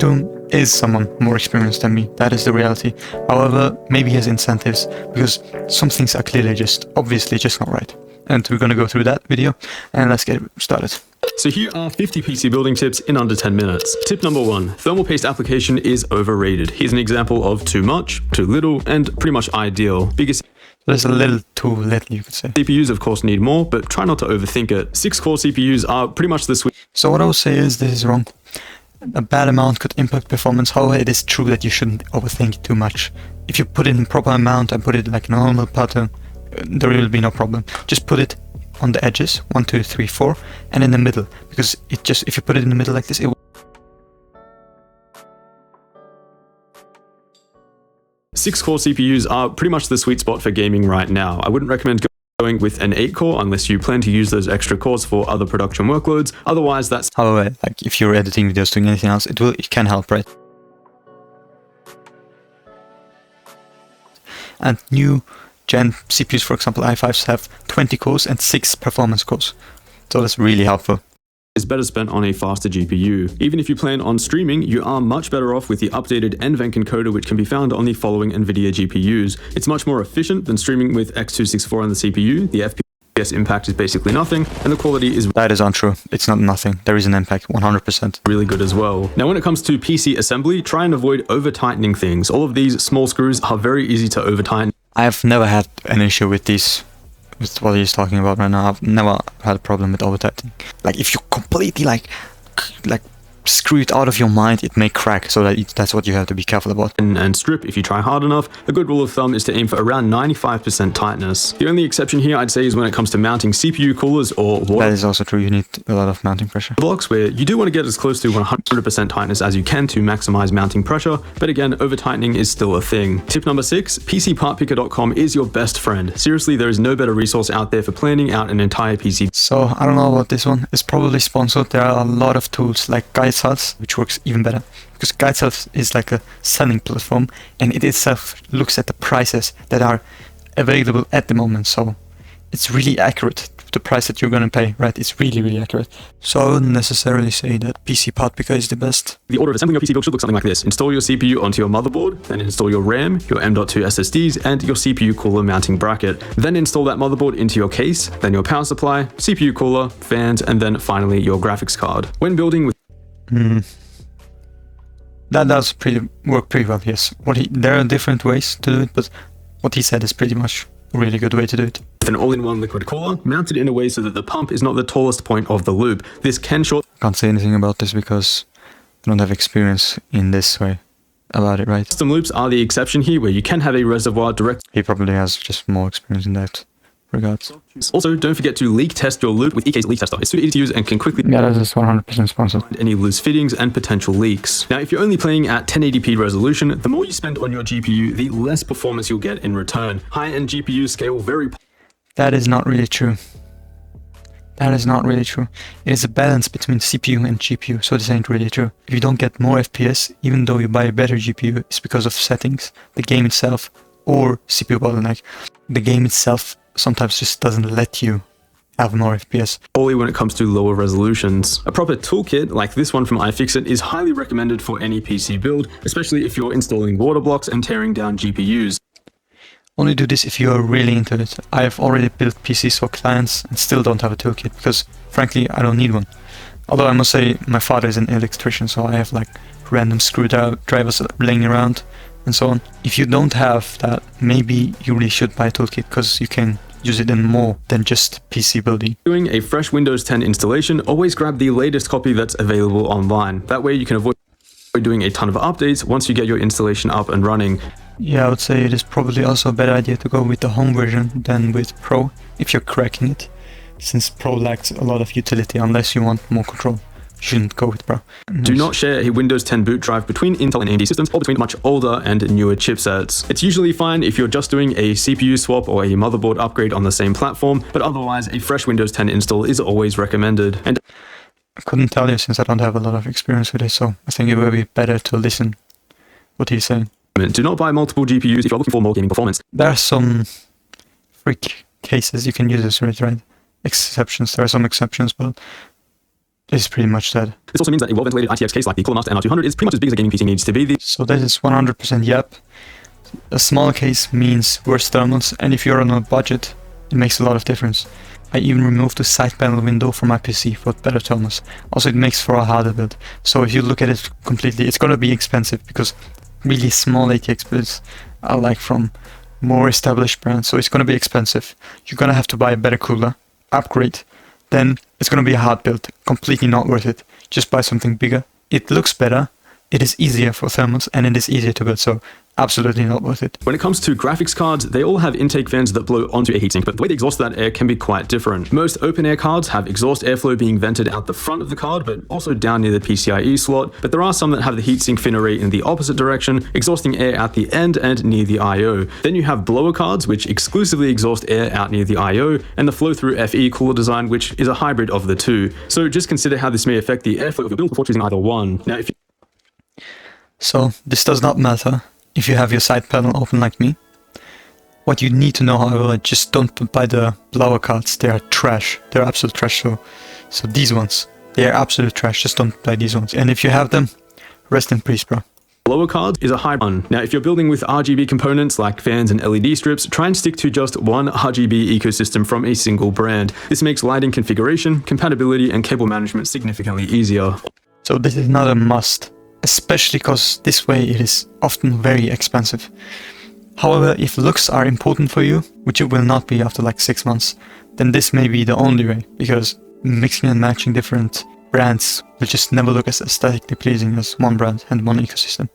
Optimum is someone more experienced than me, that is the reality. However, maybe he has incentives, because some things are clearly obviously just not right. And we're gonna go through that video, and let's get started. So here are 50 PC building tips in under 10 minutes. Tip number 1, thermal paste application is overrated. Here's an example of too much, too little, and pretty much ideal. Biggest There's a little too little, you could say. CPUs of course need more, but try not to overthink it. 6-core CPUs are pretty much the sweet. So what I would say is this is wrong. A bad amount could impact performance. However, it is true that you shouldn't overthink it too much. If you put it in proper amount and put it like normal pattern, there will be no problem. Just put it on the edges, 1, 2, 3, 4, and in the middle, because it just, if you put it in the middle like this, it will. 6-core CPUs are pretty much the sweet spot for gaming right now. I wouldn't recommend going with an 8-core unless you plan to use those extra cores for other production workloads. Otherwise, that's... However, like if you're editing videos, doing anything else, it can help, right? And new gen CPUs, for example, i5s have 20 cores and 6 performance cores. So that's really helpful. Is better spent on a faster GPU. Even if you plan on streaming, you are much better off with the updated NVENC encoder, which can be found on the following NVIDIA GPUs. It's much more efficient than streaming with x264 on the CPU. The FPS impact is basically nothing, and the quality is... That is untrue. It's not nothing. There is an impact, 100%. Really good as well. Now, when it comes to PC assembly, try and avoid over-tightening things. All of these small screws are very easy to over-tighten. I have never had an issue with these. With what he's talking about right now, I've never had a problem with over-tightening. Like if you completely like screw it out of your mind, it may crack. So that's what you have to be careful about. And strip if you try hard enough. A good rule of thumb is to aim for around 95% tightness. The only exception here I'd say is when it comes to mounting CPU coolers or water. That is also true. You need a lot of mounting pressure blocks, where you do want to get as close to 100% tightness as you can to maximize mounting pressure. But again, over tightening is still a thing. Tip number 6, PCPartPicker.com is your best friend. Seriously, there is no better resource out there for planning out an entire PC. So I don't know about this one. It's probably sponsored. There are a lot of tools like Guides, which works even better, because Guides is like a selling platform, and it itself looks at the prices that are available at the moment. So it's really accurate, the price that you're gonna pay, right? It's really, really accurate. So I wouldn't necessarily say that PC Part Picker is the best. The order of assembling your PC build should look something like this. Install your CPU onto your motherboard, then install your RAM, your M.2 SSDs, and your CPU cooler mounting bracket. Then install that motherboard into your case, then your power supply, CPU cooler, fans, and then finally your graphics card. When building with... That does work pretty well, yes. There are different ways to do it, but what he said is pretty much a really good way to do it. With an all-in-one liquid cooler, mounted in a way so that the pump is not the tallest point of the loop. This can short... Can't say anything about this because I don't have experience in this way about it, right? Custom loops are the exception here, where you can have a reservoir direct... He probably has just more experience in that regards. Also, don't forget to leak test your loop with EK's leak tester. It's super easy to use and can quickly... Yeah, that is 100% sponsored. ...any loose fittings and potential leaks. Now, if you're only playing at 1080p resolution, the more you spend on your GPU, the less performance you'll get in return. High-end GPUs scale very... That is not really true. That is not really true. It is a balance between CPU and GPU, so this ain't really true. If you don't get more FPS, even though you buy a better GPU, it's because of settings, the game itself, or CPU bottleneck. The game itself sometimes just doesn't let you have more FPS. Only when it comes to lower resolutions. A proper toolkit like this one from iFixit is highly recommended for any PC build, especially if you're installing water blocks and tearing down GPUs. Only do this if you are really into it. I have already built PCs for clients and still don't have a toolkit because frankly I don't need one. Although I must say my father is an electrician, so I have like random screwdrivers laying around and so on. If you don't have that, maybe you really should buy a toolkit because you can use it in more than just PC building. Doing a fresh Windows 10 installation, always grab the latest copy that's available online. That way you can avoid doing a ton of updates once you get your installation up and running. Yeah, I would say it is probably also a better idea to go with the home version than with Pro if you're cracking it, since Pro lacks a lot of utility unless you want more control. You shouldn't go with Pro. Do not share a Windows 10 boot drive between Intel and AMD systems or between much older and newer chipsets. It's usually fine if you're just doing a CPU swap or a motherboard upgrade on the same platform, but otherwise a fresh Windows 10 install is always recommended. And I couldn't tell you since I don't have a lot of experience with it, so I think it would be better to listen what he's saying. Do not buy multiple GPUs if you're looking for more gaming performance. There are some freak cases you can use this with, right? Exceptions. There are some exceptions, but it's pretty much that. This also means that a well-ventilated ITX case like the Cooler Master NR200 is pretty much as big as a gaming PC needs to be. So this is 100% yep. A smaller case means worse thermals, and if you're on a budget, it makes a lot of difference. I even removed the side panel window from my PC for better thermals. Also, it makes for a harder build. So if you look at it completely, it's gonna be expensive because really small ATX builds are like from more established brands, so it's gonna be expensive. You're gonna have to buy a better cooler, upgrade, then it's gonna be a hard build, completely not worth it. Just buy something bigger. It looks better, it is easier for thermals, and it is easier to build, so absolutely not worth it. When it comes to graphics cards, they all have intake fans that blow onto a heatsink, but the way they exhaust that air can be quite different. Most open air cards have exhaust airflow being vented out the front of the card, but also down near the PCIe slot, but there are some that have the heatsink fin array in the opposite direction, exhausting air at the end and near the I/O. Then you have blower cards, which exclusively exhaust air out near the I/O, and the flow-through FE cooler design, which is a hybrid of the two. So just consider how this may affect the airflow of your build before choosing either one. Now, So this does not matter if you have your side panel open like me. What you need to know, however, just don't buy the blower cards. They are trash. They're absolute trash. So these ones, they are absolute trash. Just don't buy these ones. And if you have them, rest in peace, bro. blower cards is a hybrid one. Now, if you're building with RGB components like fans and LED strips, try and stick to just one RGB ecosystem from a single brand. This makes lighting configuration, compatibility, and cable management significantly easier. So this is not a must, especially because this way it is often very expensive. However, if looks are important for you, which it will not be after like 6 months, then this may be the only way, because mixing and matching different brands will just never look as aesthetically pleasing as one brand and one ecosystem.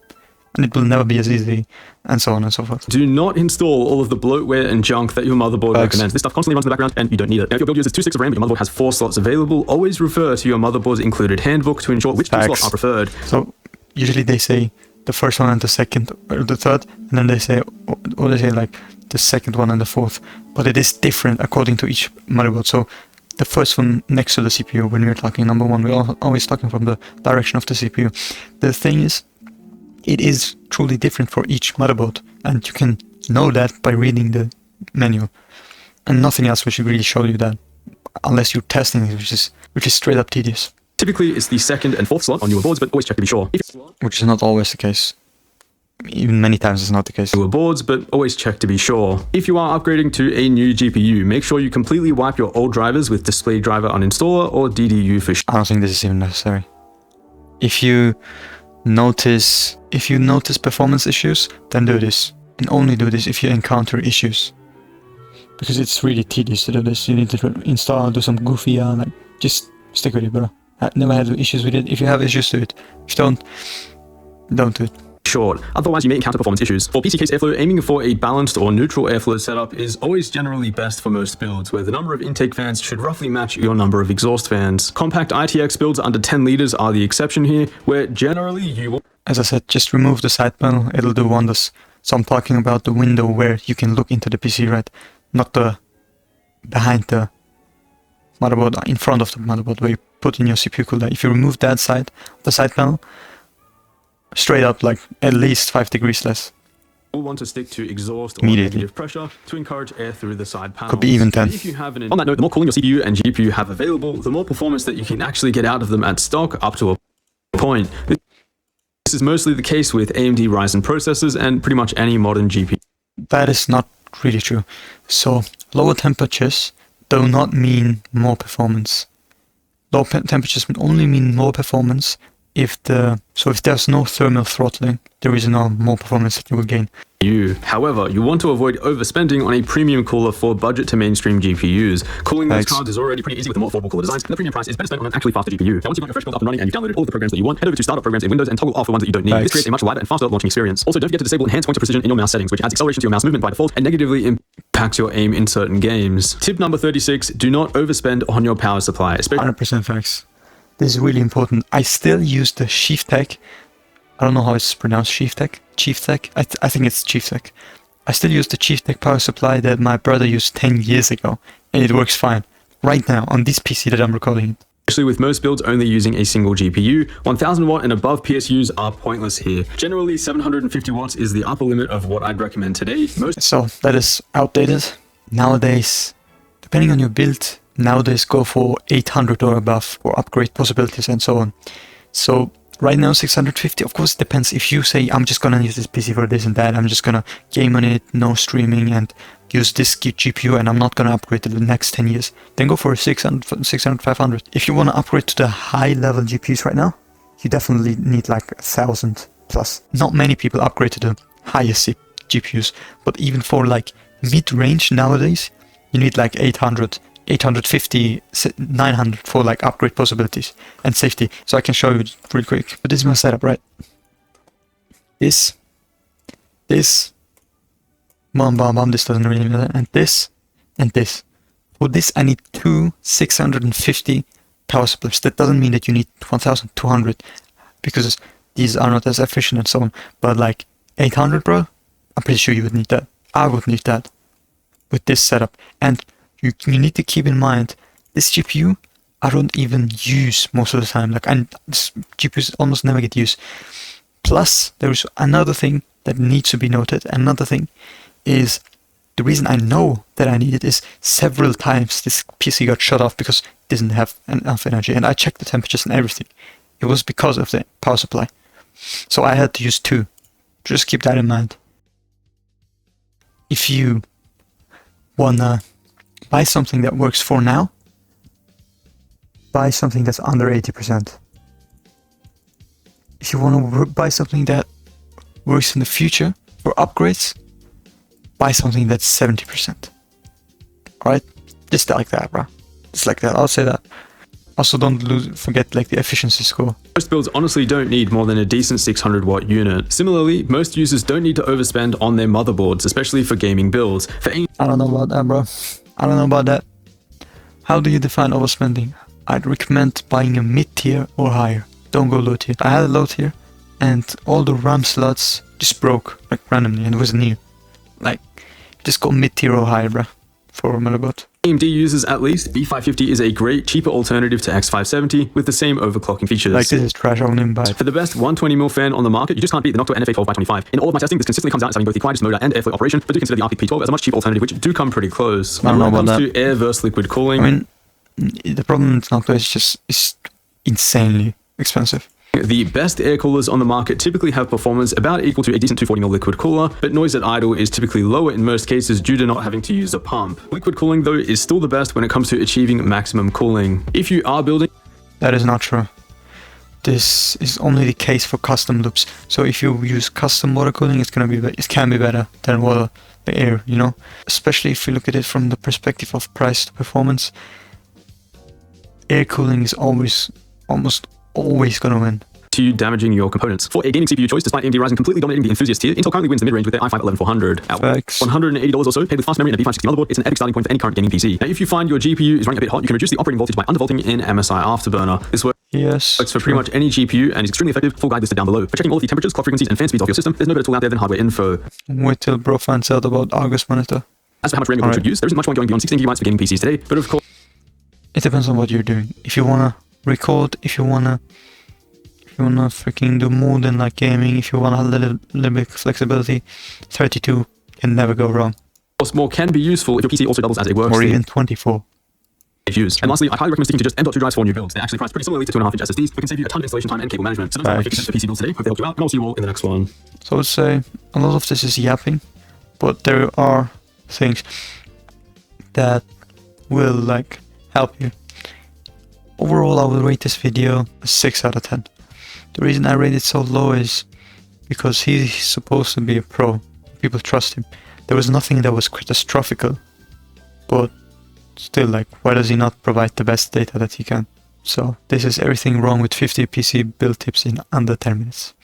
And it will never be as easy, and so on and so forth. Do not install all of the bloatware and junk that your motherboard recommends. This stuff constantly runs in the background and you don't need it. Now, if your build uses 2 sticks of RAM but your motherboard has 4 slots available, always refer to your motherboard's included handbook to ensure which 2 slots are preferred. So usually they say the first one and the second or the third, and then they say, or they say like the second one and the fourth, but it is different according to each motherboard. So the first one next to the CPU, when we're talking number one, we're always talking from the direction of the CPU. The thing is, it is truly different for each motherboard, and you can know that by reading the manual, and nothing else will really show you that, unless you're testing it, which is straight up tedious. Typically, it's the 2nd and 4th slot on newer boards, but always check to be sure. Which is not always the case. Even many times it's not the case. Newer boards, but always check to be sure. If you are upgrading to a new GPU, make sure you completely wipe your old drivers with display driver uninstaller or DDU for I don't think this is even necessary. If you notice performance issues, then do this. And only do this if you encounter issues. Because it's really tedious to do this. You need to install, do some goofy, like, just stick with it, bro. I never had issues with it. If you have issues, do it. If you don't do it. Short. Otherwise, you may encounter performance issues. For PC case airflow, aiming for a balanced or neutral airflow setup is always generally best for most builds, where the number of intake fans should roughly match your number of exhaust fans. Compact ITX builds under 10 liters are the exception here, where generally you will... As I said, just remove the side panel, it'll do wonders. So I'm talking about the window where you can look into the PC, right? Not the behind the motherboard, in front of the motherboard where you put in your CPU cooler. If you remove that side, the side panel, straight up like at least 5 degrees less. We'll want to stick to exhaust or negative pressure to encourage air through the side panels. Could be even 10. If you have on that note, the more cooling your CPU and GPU have available, the more performance that you can actually get out of them at stock up to a point. This is mostly the case with AMD Ryzen processors and pretty much any modern GPU. That is not really true. So lower temperatures do not mean more performance. Low temperatures only mean more performance if there's no thermal throttling, there is no more performance that you will gain. However, you want to avoid overspending on a premium cooler for budget to mainstream GPUs. Cooling those cards is already pretty easy with the more affordable cooler designs, and the premium price is better spent on an actually faster GPU. Now, once you've got your fresh build up and running and you've downloaded all of the programs that you want, head over to startup programs in Windows and toggle off the ones that you don't need. This creates a much lighter and faster launching experience. Also, don't forget to disable enhanced pointer precision in your mouse settings, which adds acceleration to your mouse movement by default and negatively impacts your aim in certain games. Tip number 36, do not overspend on your power supply. 100% facts. This is really important. I still use the Chieftec. I don't know how it's pronounced, Chieftec? Chieftec? I think it's Chieftec. I still use the Chieftec power supply that my brother used 10 years ago, and it works fine. Right now, on this PC that I'm recording it. Especially with most builds only using a single GPU, 1000 watt and above PSUs are pointless here. Generally, 750 watts is the upper limit of what I'd recommend today. So, that is outdated. Nowadays, depending on your build, nowadays go for 800 or above for upgrade possibilities and so on. So right now 650, of course it depends. If you say I'm just gonna use this PC for this and that, I'm just gonna game on it, no streaming, and use this GPU, and I'm not gonna upgrade to the next 10 years, then go for 600, 500. If you wanna upgrade to the high level GPUs right now, you definitely need like 1,000 plus. Not many people upgrade to the highest GPUs, but even for like mid-range nowadays, you need like 800, 850, 900 for like upgrade possibilities and safety. So I can show you real quick. But this is my setup, right? This, bam, bam, bam, this doesn't really matter, and this. For this I need two 650 power supplies. That doesn't mean that you need 1200, because these are not as efficient and so on. But like 800, bro, I'm pretty sure you would need that. I would need that with this setup. And you need to keep in mind, this GPU I don't even use most of the time. Like, this GPUs almost never get used. Plus, there's another thing that needs to be noted. Another thing is, the reason I know that I need it is several times this PC got shut off because it didn't have enough energy. And I checked the temperatures and everything. It was because of the power supply. So I had to use two. Just keep that in mind. If you wanna buy something that works for now, buy something that's under 80%. If you wanna buy something that works in the future for upgrades, buy something that's 70%. Alright? Just like that, bro. Just like that, I'll say that. Also, don't forget like the efficiency score. Most builds honestly don't need more than a decent 600 watt unit. Similarly, most users don't need to overspend on their motherboards, especially for gaming builds. I don't know about that, bro. I don't know about that. How do you define overspending? I'd recommend buying a mid-tier or higher. Don't go low tier. I had a low tier, and all the RAM slots just broke like randomly, and it was new. Like, just go mid-tier or higher, bro, for a motherboard. AMD users at least, B550 is a great, cheaper alternative to X570 with the same overclocking features. Like, this is trash, I won't even buy it. For the best 120mm fan on the market, you just can't beat the Noctua NFA 12x25. In all of my testing, this consistently comes out as having both the quietest motor and airflow operation, but do consider the RP P12 as a much cheaper alternative, which do come pretty close. I don't know about that. When it comes to air versus liquid cooling, I mean, the problem with Noctua is just, it's insanely expensive. the best air coolers on the market typically have performance about equal to a decent 240mm liquid cooler, but noise at idle is typically lower in most cases due to not having to use a pump. Liquid cooling, though, is still the best when it comes to achieving maximum cooling. If you are building... That is not true. This is only the case for custom loops. So if you use custom water cooling, it can be better than water, the air, you know? Especially if you look at it from the perspective of price to performance. Air cooling is almost always gonna win. To you damaging your components. For a gaming CPU choice, despite AMD Ryzen completely dominating the enthusiast tier, Intel currently wins the mid-range with their i5-11400. At $180 or so, paid with fast memory and a B560 motherboard, it's an epic starting point for any current gaming PC. Now, if you find your GPU is running a bit hot, you can reduce the operating voltage by undervolting in MSI Afterburner. This works for pretty much any GPU and is extremely effective. Full guide listed down below. For checking all of the temperatures, clock frequencies, and fan speeds of your system, there's no better tool out there than hardware info. Wait till bro finds out about August monitor. As for how much RAM your board should use, there isn't much point going beyond 16 GB for gaming PCs today, but of course... It depends on what you're doing. If you wanna record, if you wanna freaking do more than like gaming, if you want a little bit of flexibility, 32 can never go wrong. Of course, more can be useful if your PC also doubles as a workstation. Or even 24. Use. And lastly, I highly recommend sticking to just M.2 drives for new builds. They're actually priced pretty similarly to 2.5-inch SSDs, but can save you a ton of installation time and cable management. So those are my tips for PC builds today. Hope they helped you out, and I'll see you all in the next one. So I would say a lot of this is yapping, but there are things that will like help you. Overall, I will rate this video a 6 out of 10. The reason I rate it so low is because he's supposed to be a pro. People trust him. There was nothing that was catastrophical, but still, like, why does he not provide the best data that he can? So this is everything wrong with 50 PC build tips in under 10 minutes.